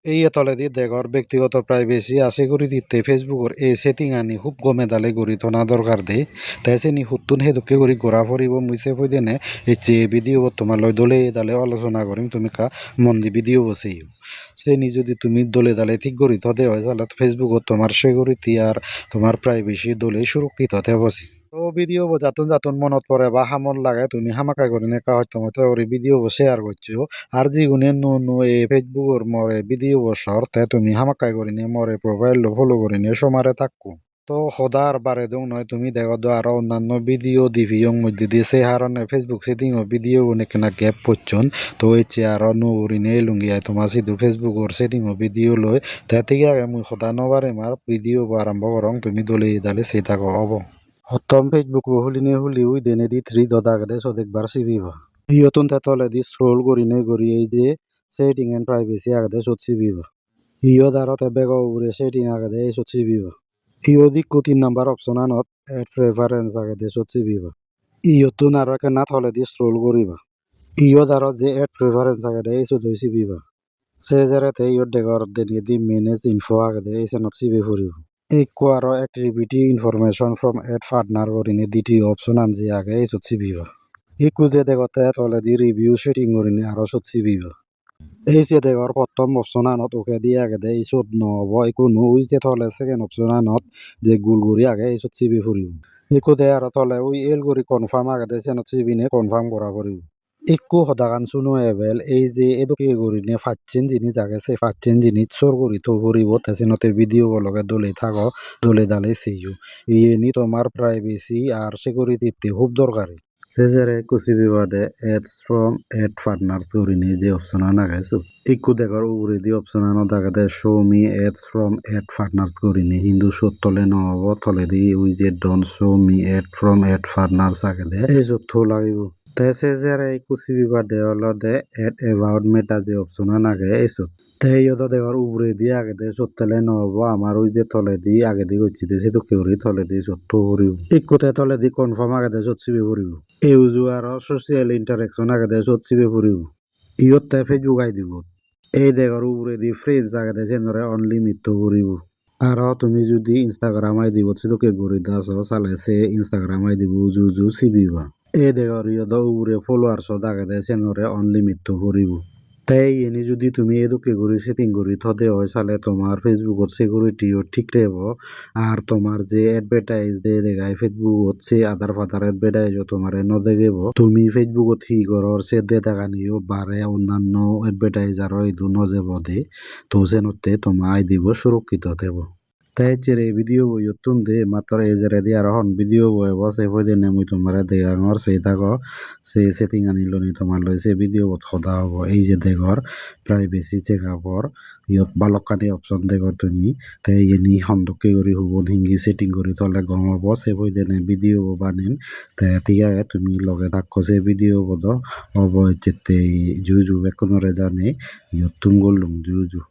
এই তলেদি দেগর ব্যক্তিগত প্রাইভেসি আছে কৰি দিতে ফেসবুকৰ এই সেটিং আনি খুব গমে দালে গড়ি থনা দরকার দে তাই সে নি হুতুন হেদুকে কৰি ঘোরা ফুরিব মুইসে ফই দেনে এই যে ভিডিও তোমার লয় দলে দালে আলোচনা করিম তুমি কা মন দি ভিডিও বসেই সে নি যদি তুমি দলে দালে ঠিক গড়ি থদে হয় তাহলে ফেসবুকত তোমার সিকিউরিটি আর তোমার প্রাইভেসি দলে সুরক্ষিত হতে বসি তো ভিডিও যাতুন যাতুন মনত পড়ে বা হামল লাগে তুমি হামাকা করে নেকা হয়তো মতো ওই ভিডিও শেয়ার করছো আর যিগুনে নো এই ফেসবুকর মরে ভিডিও বসর তে তুমি হামাকাই করে নিয়ে মরে প্রোফাইল ফলো করে নিয়ে সমারে থাকো তো সদার বারে দং নয় তুমি দেখো তো আরো অন্যান্য ভিডিও দিভিয়ং মধ্যে দিয়ে সেই হারণে ফেসবুক সেটিং ও ভিডিও গুনে কেনা গ্যাপ পড়ছন তো এই চে আরো নুরিনে লুঙ্গিয়ায় তোমার সিধু ফেসবুকর সেটিং ও ভিডিও লয় তে থেকে আগে মুই সদা নবারে মার ভিডিও আরম্ভ করং তুমি দলে দালে সেই থাকো হব হতম ফেসবুক হুলিনে হুলি উই দেনে দি থ্রি দদাগদে সদেকবার সিবিবা ইয়তুন তে তলে দি স্ক্রোল করিনে করি এই যে সেটিং এন্ড প্রাইভেসি আগদে সত সিবিবা ইয় দারতে বেগ উড়ে সেটিং আগদে এই সত সিবিবা ইয় দিকু 3 নাম্বার অপশন আনত এড প্রেফারেন্স আগদে সত সিবিবা ইয়তুন আর কেনা তলে দি স্ক্রোল করিবা ইয় দারত যে এড প্রেফারেন্স আগদে এই সত সিবিবা সে জারাতে ইয় ডেগর দেনি দি মেনেজ ইনফো আগদে এই সেনত সিবি ফুরিব ইকো আরো activity information from ad partner করিনে দ্বিতীয় অপশন আনজি আগে এই সত সিবিবা ইকু যে দেখতে তলে দি রিভিউ সেটিং করিনে আরো সত সিবিবা এই যে দেখর প্রথম অপশন আনত ওকে দিয়ে আগে দে এই সত নহব ইকু নো উই যে তলে সেকেন্ড অপশন আনত যে গুল গুড়ি আগে এই সত সিবি ফুরিব ইকু দে আরো তলে উই এল গুড়ি কনফার্ম আগে দে সেনত সিবিনে কনফার্ম করা ফুরিব ইকু সদাগান শুনো এবেল এই যে এদুকে করিনে ফাচ্ছেন জিনিস আগে সে ফাচ্ছেন জিনিস চোর করি তো ফুরিব তেসেনতে ভিডিও লগে দলে থাকো দলে দালে সেইও ইয়ে নি তোমার প্রাইভেসি আর সিকিউরিটিতে খুব দরকারি সেজারে কুসিবি বাদে এডস ফ্রম এড পার্টনার্স করিনি যে অপশন আনা গেছো ইকু দেখার উপরে দি অপশন আনা থাকে show me ads from ad partners করিনি হিন্দু সত তলে নহব তলে দি উই যে don't show me ad from ad partners আগে দে এই যত লাগিব তে সেজারে কুসিবি বাদে অলদে এড এবাউট মেটা যে অপশন আনা গে এইসব তে ইয়তো দেখার উপরে দি আগে দে সত্তলে নহব আমার ওই যে তলে দি আগে দি করছি সে তো কেউ তলে দি সত্য করিব ইকুতে তলে দি কনফার্ম আগে দে সচ্ছিবি করিব ইউজ আর সোশিয়াল ইন্টারেকশন আগে দে সচ্ছিবি করিব ইয়তে ফেসবুক আই দিব এই দেখার উপরে দি ফ্রেন্ডস আগে দে সেনরে অনলিমিট করিব আর তুমি যদি ইনস্টাগ্রাম আই দিব সেটোকে গড়ি দাস চালে সে ইনস্টাগ্রাম আই দিব উজু সিবিবা এই দেখার ইয়দ উপরে ফলোয়ার্স আগে দে সেনরে অনলিমিট করিব তাই এনে যদি তুমি এদুকে করে সেটিং করি থদে হয় চালে তোমার ফেসবুকত সিকিউরিটিও ঠিক রহব আর তোমার যে এডভার্টাইজ দিয়ে দেখায় ফেসবুকত সে আদার ফাদার এডভার্টাইজও তোমার নদেগেব তুমি ফেসবুকত সি করর সে দে দেখা নিও বারে অন্যান্য এডভার্টাইজারও ইদু নজেব দে তো সেনতে তোমার আই দিব সুরক্ষিত দেব তাই চেরে ভিডিও বই তুম দে মাত্র এই জেরে দিয়ে আর হন ভিডিও বই বসে হই দে নেমুই তোমার দেখাঙর সেই থাকো সে সেটিং আনিল নি তোমার লই সে ভিডিও বত সদা হব এই যে দেখর প্রাইভেসি চেক আপর ইয়ত বালকানি অপশন দেখর তুমি তাই ইনি সন্দকে করি হব হিঙ্গি সেটিং করি তলে গম হব সে হই দে ভিডিও বানিম তাই ঠিক আছে তুমি লগে থাকো সে ভিডিও বদ হব যেতে জু একনরে জানে ইয়ত তুম গলুম জু